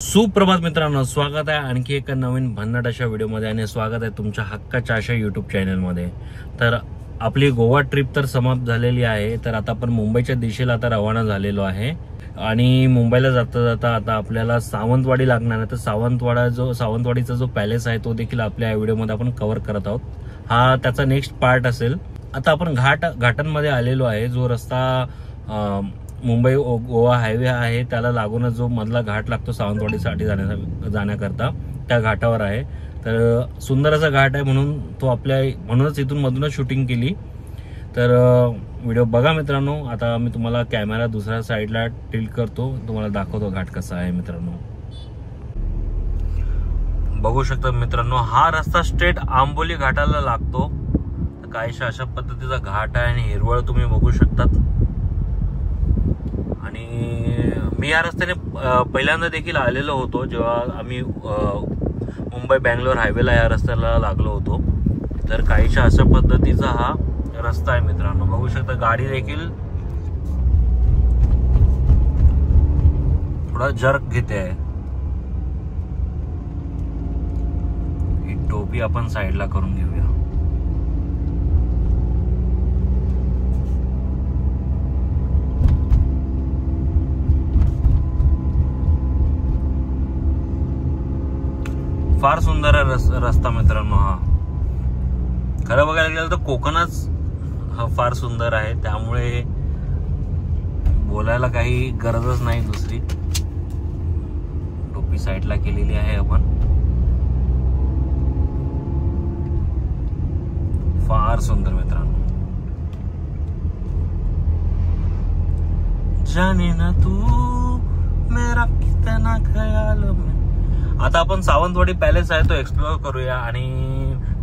सुप्रभात मित्रांनो, स्वागत आहे आणखी एका नवीन भन्नाट अशा व्हिडिओमध्ये आणि स्वागत आहे तुमच्या हक्काच्या अशा यूट्यूब चॅनलमध्ये। तर आपली गोवा ट्रिप तर समाप्त झालेली आहे। तर आता आपण मुंबईच्या दिशेला आता रवाना झालेलो आहे आणि मुंबईला जाता जाता आता आपल्याला सावंतवाडी लागणार आहे। तर सावंतवाडीचा जो पॅलेस आहे तो देखील आपल्या व्हिडिओमध्ये आपण कव्हर करत आहोत। हा त्याचा नेक्स्ट पार्ट असेल। आता आपण घाटांमध्ये आलेलो आहे। जो रस्ता मुंबई गोवा हायवे आहे त्याला लागूनच जो मधला घाट लागतो सावंतवाडीसाठी जाण्याकरता त्या घाटावर आहे। तर सुंदर असा घाट आहे म्हणूनच इथून मधूनच शूटिंग केली। तर व्हिडिओ बघा मित्रांनो। आता मी तुम्हाला कॅमेरा दुसऱ्या साईडला टिल्ट करतो, तुम्हाला दाखवतो घाट कसा आहे मित्रांनो। बघू शकता मित्रांनो, हा रस्ता स्ट्रेट आंबोली घाटाला लागतो। काहीशा अशा पद्धतीचा घाट आहे आणि हिरवळ तुम्ही बघू शकतात। आणि मी या रस्त्याने पहिल्यांदा देखील आलेलो होतो जेव्हा आम्ही मुंबई बेंगलोर हायवेला या रस्त्याला लागलो होतो। तर काहीशा अशा पद्धतीचा हा रस्ता आहे मित्रांनो। बघू शकता गाडी देखील थोडा जर्क घेते आहे। ही टोपी आपण साईडला करून घेऊया। फार सुंदर आहे रस्ता मित्रांनो। हा खरं बघायला गेलं तर कोकणच हा फार सुंदर आहे, त्यामुळे बोलायला काही गरजच नाही दुसरी। टोपी साईडला केलेली आहे आपण। फार सुंदर मित्रांनो। जाने ना तू मेरा कितना ख्याल में। आता आपण सावंतवाडी पॅलेस आहे तो एक्सप्लोअर करूया आणि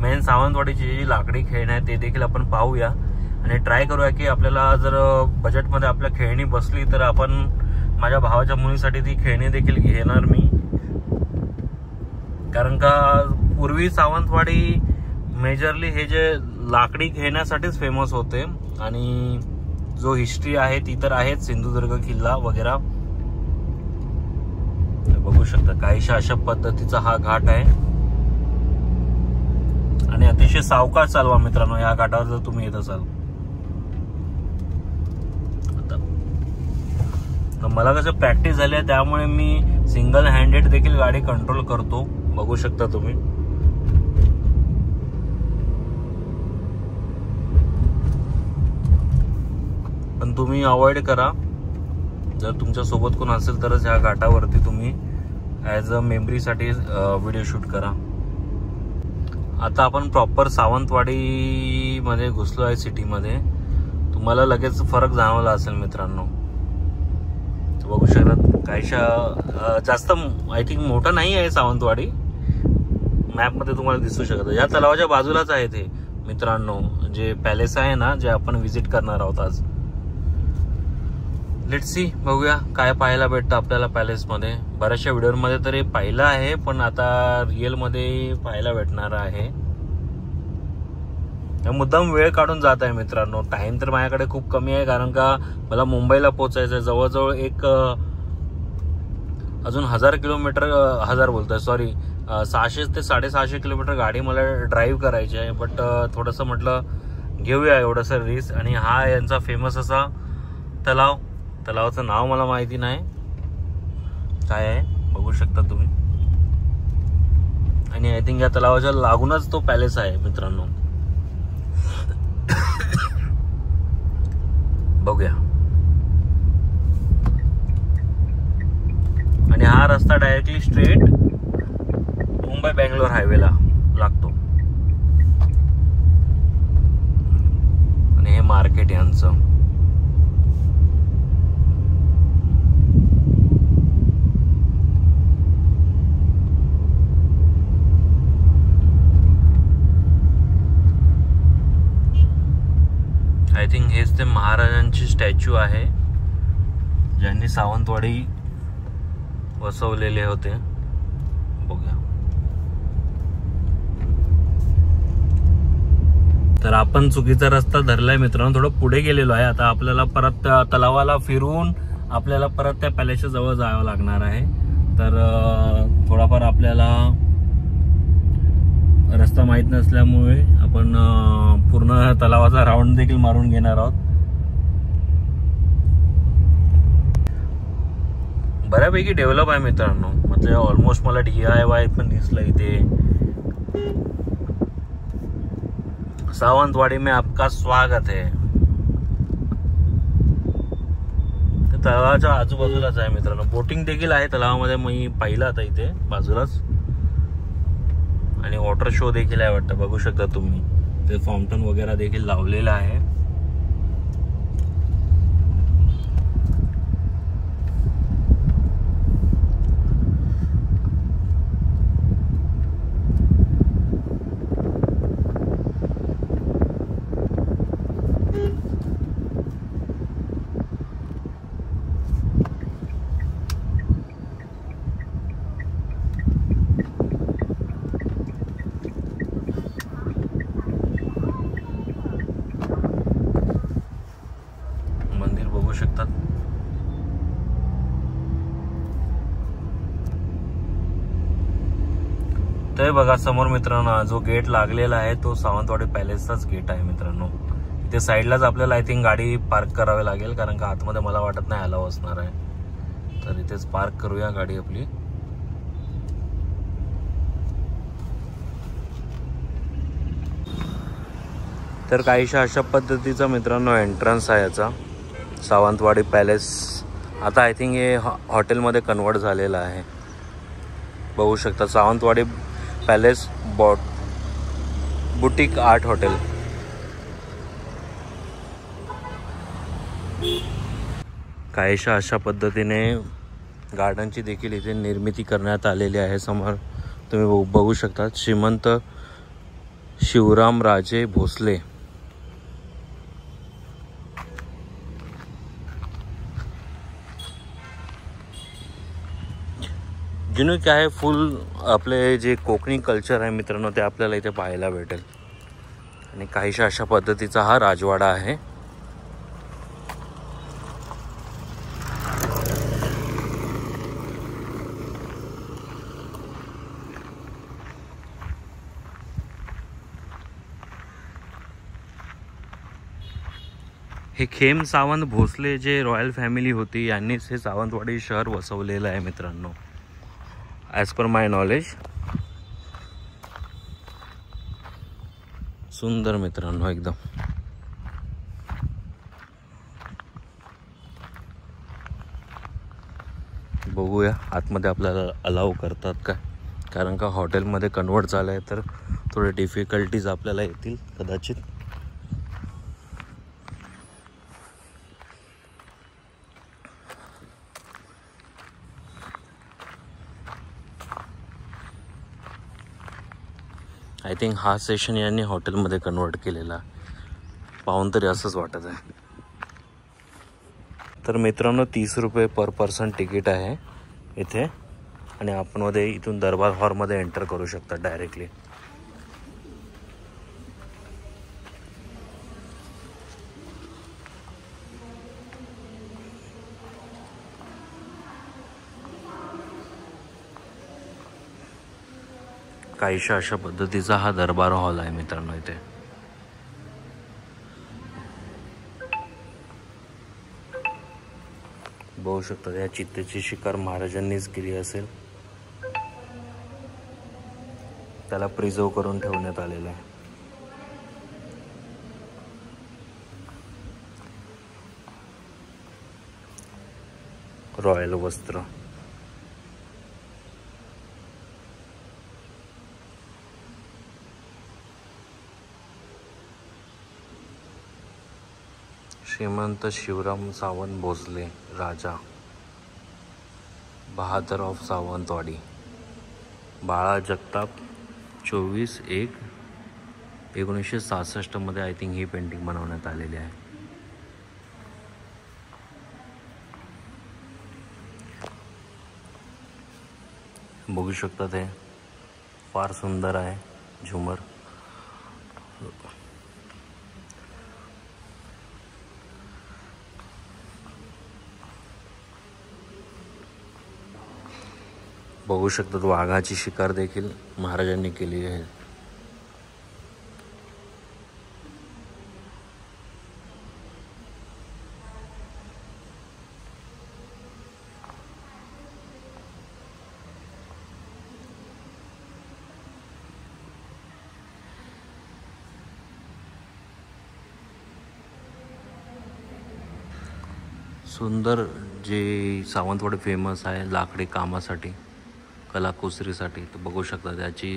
मेन सावंतवाडीची जी लाकडी खेळणी आहे ते देखील आपण पाहूया आणि ट्राय करूया की आपल्याला जर बजेटमध्ये आपल्या खेळणी बसली तर आपण माझ्या भावाच्या मुलीसाठी ती खेळणी देखील घेणार मी। कारण का पूर्वी सावंतवाडी मेजरली हे जे लाकडी खेळण्यासाठीच फेमस होते आणि जो हिस्ट्री आहे ती तर आहेच, सिंधुदुर्ग किल्ला वगैरे। बघू शकता काहीशा अशा पद्धतीचा हा घाट आहे आणि अतिशय सावकाश चालवा मित्रांनो या घाटावर जर तुम्ही येत असाल। आता मला कसं प्रॅक्टिस झाली आहे त्यामुळे मी सिंगल हँडेड देखील गाडी कंट्रोल करतो। बघू शकता तुम्ही। पण तुम्ही अवॉइड करा, जर तुमच्या सोबत कोण असेल तरच ह्या घाटावरती तुम्ही ॲज अ मेमरीसाठी व्हिडिओ शूट करा। आता आपण प्रॉपर सावंतवाडी मध्ये घुसलो आहे सिटीमध्ये। तुम्हाला लगेच फरक जाणवला असेल मित्रांनो। बघू शकता काहीशा जास्त आय थिंक मोठा नाही आहे सावंतवाडी, मॅप मध्ये तुम्हाला दिसू शकतं। या तलावाच्या बाजूलाच आहे ते मित्रांनो जे पॅलेस आहे ना, जे आपण व्हिजिट करणार आहोत आज। लेट्स सी, बघूया काय पाहायला भेटतं आपल्याला पॅलेस मध्ये। बऱ्याचशा व्हिडिओमध्ये तरी पाहिलं आहे पण आता रिअल मध्ये पाहायला भेटणार आहे। मुद्दाम वेळ काढून जात आहे मित्रांनो। टाइम तर माझ्याकडे खूप कमी आहे कारण का मला मुंबईला पोहोचायचं आहे। जवळजवळ एक अजून 1000 किलोमीटर 600 ते 650 किलोमीटर गाडी मला ड्राईव्ह करायची आहे। बट थोडंसं म्हटलं घेऊया एवढंसं रिस्क। आणि हा यांचा फेमस असा तलावाचं नाव मला माहिती नाही काय आहे, बघू शकता तुम्ही। आणि आय थिंक या तलावाच्या लागूनच तो पॅलेस आहे मित्रांनो। बघूया। आणि हा रस्ता डायरेक्टली स्ट्रेट मुंबई बेंगलोर हायवेला लागतो आणि हे मार्केट यांचं। आय थिंक हेच ते महाराजांची स्टॅच्यू आहे ज्यांनी सावंतवाडी वसवलेले होते। बघूया। तर आपण चुकीचा रस्ता धरलाय मित्रांनो, थोडं पुढे गेलेलो आहे। आता आपल्याला परत तलावाला फिरून आपल्याला परत त्या पॅलेसच्या जवळ जावं लागणार आहे। तर थोडाफार आपल्याला रस्ता माहीत नसल्यामुळे आपण पूर्ण तलावाचा राऊंड देखील मारून घेणार आहोत. बऱ्यापैकी डेव्हलप आहे मित्रांनो, म्हणजे ऑलमोस्ट मला DIY पण दिसलं इथे. सावंतवाडी में आपका स्वागत है. तलावाच्या आजूबाजूलाच आहे मित्रांनो. बोटिंग देखील आहे तलावामध्ये, मी पाहिलं आता इथे बाजूलाच. आणि वॉटर शो देखील आहे वाटतं, बघू शकता तुम्ही. ते फाउंटन वगैरे देखील लावलेलं आहे. बघू शकतात. ते बघा समोर मित्रांनो, जो गेट लागलेला आहे तो सावंतवाडी पॅलेसचाच गेट आहे मित्रांनो. इथे साईडलाच आपल्याला आय थिंक गाडी पार्क करावी लागेल, कारण का आतमध्ये मला वाटत नाही अलाव असणार आहे. तर इथेच पार्क करूया गाडी आपली. तर काहीशा अशा पद्धतीचा मित्रांनो एंट्रन्स आहे याचा, सावंतवाडी पॅलेस. आता आय थिंक हे हॉटेलमध्ये कन्वर्ट झालेलं आहे. बघू शकता Sawantwadi palace boutique art hotel. काहीशा अशा पद्धतीने गार्डनची देखील इथे निर्मिती करण्यात आलेली आहे. समोर तुम्ही बघू शकता श्रीमंत शिवरामराजे भोसले. जुनं काय आहे, फुल आपले जे कोकणी कल्चर आहे मित्रांनो ते आपल्याला इथे पाहायला भेटेल. आणि काहीशा अशा पद्धतीचा हा राजवाडा आहे. हे खेम सावंत भोसले जे रॉयल फॅमिली होती यांनीच हे सावंतवाडी शहर वसवलेलं आहे मित्रांनो, ॲज पर माय नॉलेज. सुंदर मित्रांनो एकदम. बघूया आतमध्ये आपल्याला अलाव करतात का, कारण का हॉटेलमध्ये कन्वर्ट झालं आहे तर थोडे डिफिकल्टीज आपल्याला येतील कदाचित. आय थिंक हा सेशन यांनी हॉटेलमध्ये कन्वर्ट केलेला, पाहून तरी असंच वाटत आहे. तर मित्रांनो 30 रुपये पर पर्सन तिकीट आहे इथे. आणि आपण मध्ये इथून दरबार हॉलमध्ये एंटर करू शकता डायरेक्टली. काहीशा अशा पद्धतीचा हा दरबार हॉल आहे मित्रांनो इथे. बघू शकता या चित्तेची शिकार महाराजांनीच केली असेल, त्याला प्रिझर्व करून ठेवण्यात आलेलं आहे. रॉयल वस्त्र. श्रीमंत शिवराम सावंत भोसले राजा, बहादर ऑफ सावंतवाडी. बाळा जगताप 24/1/1966 मध्ये आय थिंक ही पेंटिंग बनवण्यात आलेली आहे. बघू शकता ते फार सुंदर आहे झुमर. बघू शकतात वाघाची शिकार देखील महाराजांनी केली आहे. सुंदर जे सावंतवाडी फेमस आहे लाकडी कामासाठी, कलाकुसरीसाठी, तर बघू शकता त्याची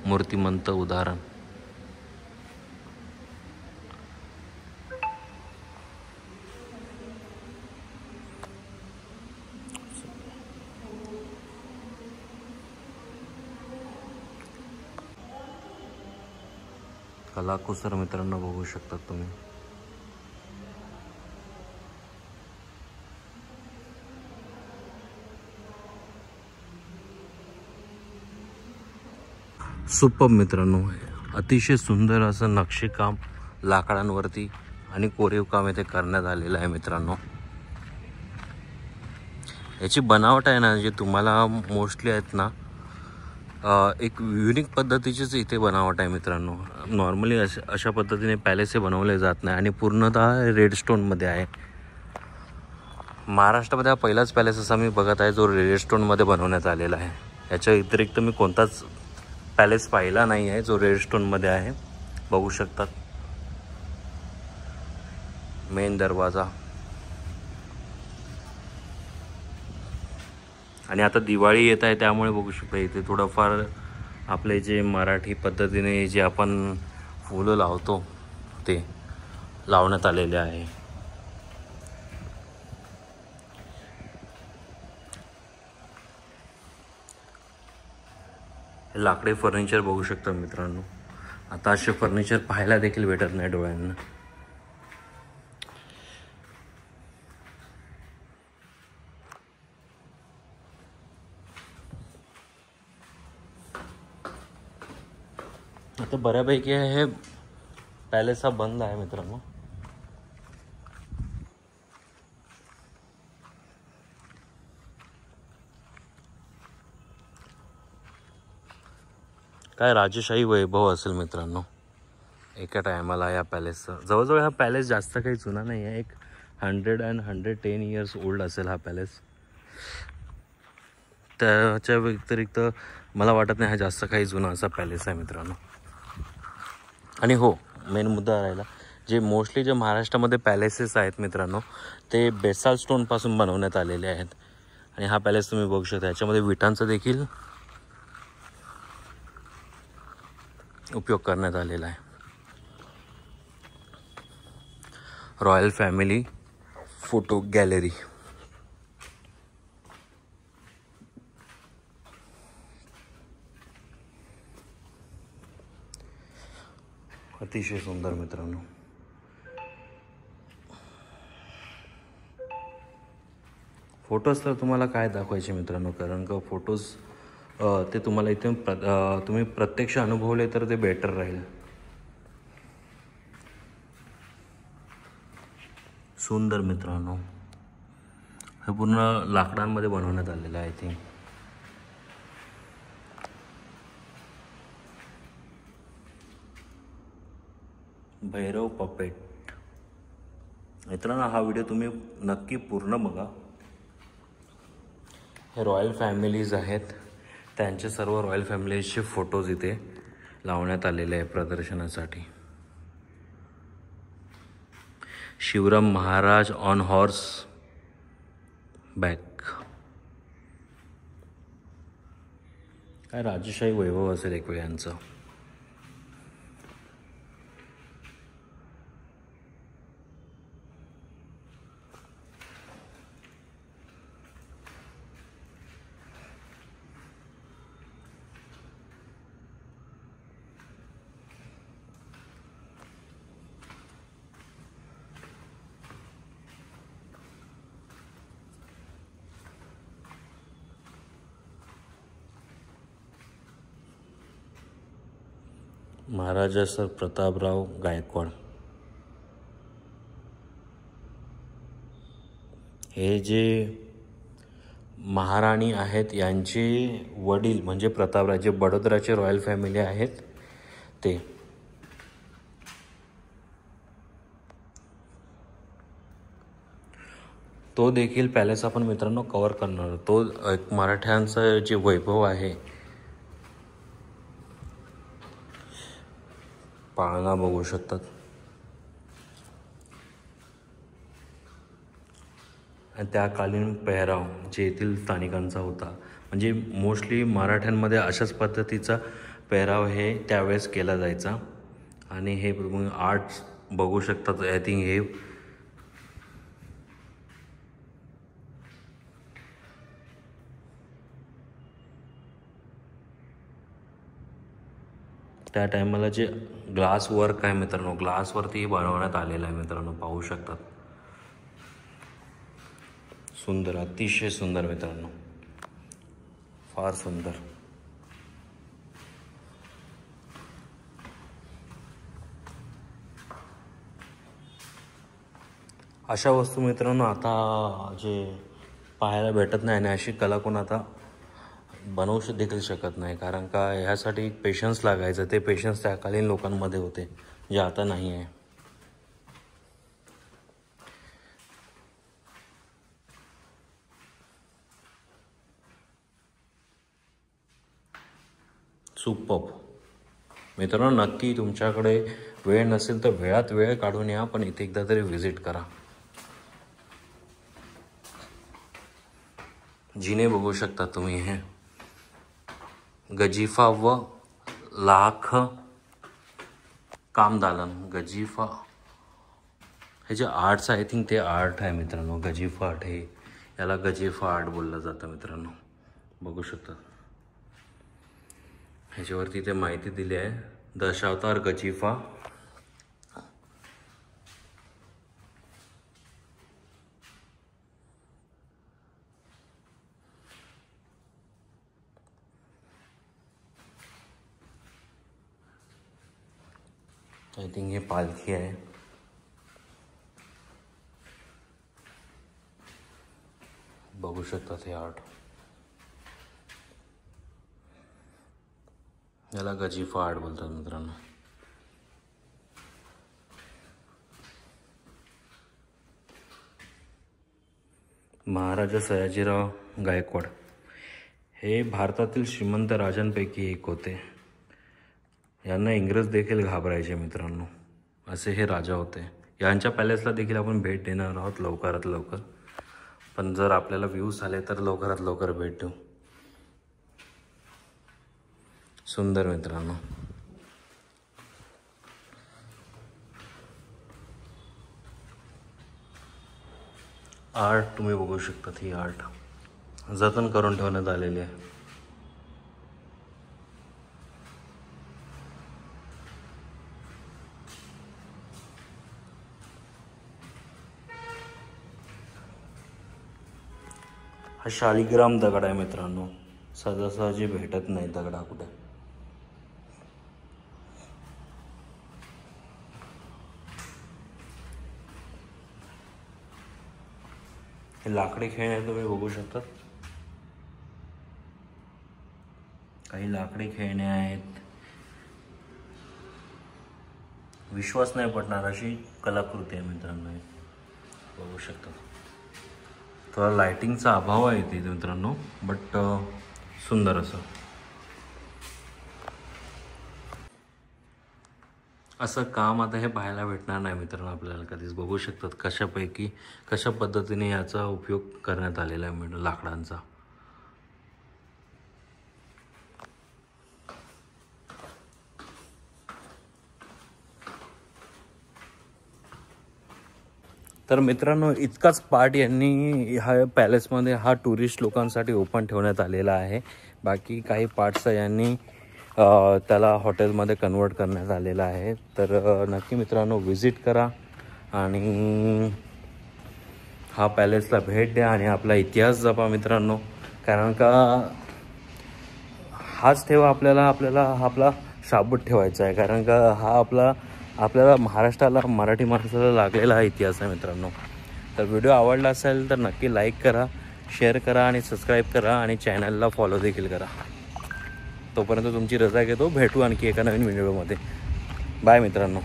मूर्तिमंत उदाहरण. कलाकुसर मित्रांनो बघू शकता तुम्ही. सुपर मित्रांनो, अतिशय सुंदर असं नक्षीकाम लाकडांवरती आणि कोरीव काम येथे करण्यात आलेलं आहे मित्रांनो. याची बनावट आहे ना, जे तुम्हाला मोस्टली आहेत ना एक युनिक पद्धतीचीच इथे बनावट आहे मित्रांनो. नॉर्मली अशा पद्धतीने पॅलेस हे बनवले जात नाही आणि पूर्णतः रेड स्टोनमध्ये आहे. महाराष्ट्रामध्ये हा पहिलाच पॅलेस असा मी बघत आहे जो रेड स्टोनमध्ये बनवण्यात आलेला आहे. याच्या व्यतिरिक्त मी कोणताच पॅलेस पाहिला नाही आहे जो रेड स्टोनमध्ये आहे. बघू शकतात मेन दरवाजा. आणि आता दिवाळी येत आहे त्यामुळे बघू शकता इथे थोडंफार आपले जे मराठी पद्धतीने जे आपण फुलं लावतो ते लावण्यात आलेले आहे. लाकडी फर्निचर बघू शकता मित्रांनो. आता असे फर्निचर पाहायला देखील भेटत नाही डोळ्यांना. आता बऱ्यापैकी हे पॅलेस हा बंद आहे मित्रांनो. काय राजेशाही वैभव असेल मित्रांनो एका टायमाला या पॅलेसचं. जवळजवळ हा पॅलेस जास्त काही जुना नाही आहे. एक 110 इयर्स ओल्ड असेल हा पॅलेस. त्याच्या व्यतिरिक्त मला वाटत नाही हा जास्त काही जुना असा पॅलेस आहे मित्रांनो. आणि हो, मेन मुद्दा राहिला, जे मोस्टली जे महाराष्ट्रामध्ये पॅलेसेस आहेत मित्रांनो ते बेसाल्ट स्टोनपासून बनवण्यात आलेले आहेत. आणि हा पॅलेस तुम्ही बघू शकता याच्यामध्ये विटांचा देखील उपयोग करण्यात आलेला आहे. Royal family photo gallery. अतिशय सुंदर मित्रांनो. फोटोज तर तुम्हाला काय दाखवायचे मित्रांनो, कारण का फोटोज ते तुम्हाला इथे तुम्ही प्रत्यक्ष अनुभवले तर ते बेटर राहील. सुंदर मित्रांनो, हे पूर्ण लाकडांमध्ये बनवण्यात आलेलं आहे ते. भैरव पपेट. मित्रांनो हा व्हिडिओ तुम्ही नक्की पूर्ण बघा. हे रॉयल फॅमिलीज आहेत, त्यांचे सर्व रॉयल फॅमिलीजचे फोटोज इथे लावण्यात आलेले आहे प्रदर्शनासाठी. Shivram Maharaj on horseback. काय राजेशाही वैभव असेल एक वेळ यांचं. महाराजा सर प्रतापराव गायकवाड. हे जे महाराणी आहेत, यांचे वडील म्हणजे प्रतापराज जे बडोदराचे रॉयल फॅमिली आहेत ते. तो देखील पॅलेस आपण मित्रांनो कव्हर करणार. तो एक मराठ्यांचं जे वैभव आहे, पाळणा बघू शकतात. आणि त्याकालीन पेहराव जे येथील स्थानिकांचा होता, म्हणजे मोस्टली मराठ्यांमध्ये अशाच पद्धतीचा पेहराव हे त्यावेळेस केला जायचा. आणि हे आर्ट्स बघू शकतात. आय थिंक हे त्या टायमाला जे ग्लास वर्क आहे मित्रांनो, ग्लासवरती बनवण्यात आलेलं आहे मित्रांनो, पाहू शकतात. सुंदर, अतिशय सुंदर मित्रांनो, फार सुंदर. अशा वस्तू मित्रांनो आता जे पाहायला भेटत नाही आणि अशी कला कोण आता बनवू देखील शकत नाही, कारण का ह्यासाठी पेशन्स लागायचं. ते पेशन्स त्याकालीन लोकांमध्ये होते, जे आता नाही आहे. सुपर्ब मित्रांनो, नक्की तुमच्याकडे वेळ नसेल तर वेळात वेळ काढून या, पण इथे एकदा तरी व्हिजिट करा. जिने बघू शकता तुम्ही, हे गजिफा व लाख कामदालन. गजिफा हे जे आर्ट्स आय थिंक ते आर्ट आहे मित्रांनो, गजिफा आर्ट. हे याला गजिफा आर्ट बोललं जातं मित्रांनो, बघू शकता. ह्याच्यावरती ते माहिती दिली आहे, दशावतार गजिफा. आय थिंक हे पालखी आहे. बघू शकतात हे आर्ट, याला गजिफा आर्ट बोलतात मित्रांनो. महाराजा सयाजीराव गायकवाड हे भारतातील श्रीमंत राजांपैकी एक होते. यांना इंग्रज देखील घाबरायचे मित्रांनो, असे हे राजा होते. यांच्या पॅलेसला देखील आपण भेट देणार आहोत लवकरात लवकर, पण जर आपल्याला व्ह्यूज आले तर लवकरात लवकर भेट देऊ. सुंदर मित्रांनो, आर्ट तुम्ही बघू शकता. ही आर्ट जतन करून ठेवण्यात आलेली आहे. हा शालिग्राम दगड आहे मित्रांनो, सहजासहजी भेटत नाही दगडा कुठे. हे लाकडी खेळणे तुम्ही बघू शकता. काही लाकडी खेळणे आहेत. विश्वास नाही पटणार अशी कलाकृती आहे मित्रांनो, बघू शकता. थोडा लाइटिंगचा अभाव आहे इथे मित्रांनो, बट सुंदर असं काम आता हे पाहायला भेटणार नाही मित्रांनो आपल्याला कधीच. बघू शकतात कशा पद्धतीने याचा उपयोग करण्यात आलेला आहे लाकडांचा. तर मित्रांनो, इतकाच पार्ट यांनी ह्या पॅलेसमध्ये हा टुरिस्ट लोकांसाठी ओपन ठेवण्यात आलेला आहे. बाकी काही पार्ट्स यांनी त्याला हॉटेलमध्ये कन्वर्ट करण्यात आलेला आहे. तर नक्की मित्रांनो व्हिजिट करा आणि हा पॅलेसला भेट द्या आणि आपला इतिहास जपा मित्रांनो. कारण का हाच ठेवा आपल्याला आपला शाबूत ठेवायचा आहे. कारण का हा आपल्याला महाराष्ट्राला, मराठी माणसाला लागलेला हा इतिहास आहे मित्रांनो. तर व्हिडिओ आवडला असेल तर नक्की लाईक करा, शेअर करा आणि सबस्क्राईब करा आणि चॅनलला फॉलो देखील करा. तोपर्यंत तुमची रजा घेतो. भेटू आणखी एका नवीन व्हिडिओमध्ये. बाय मित्रांनो.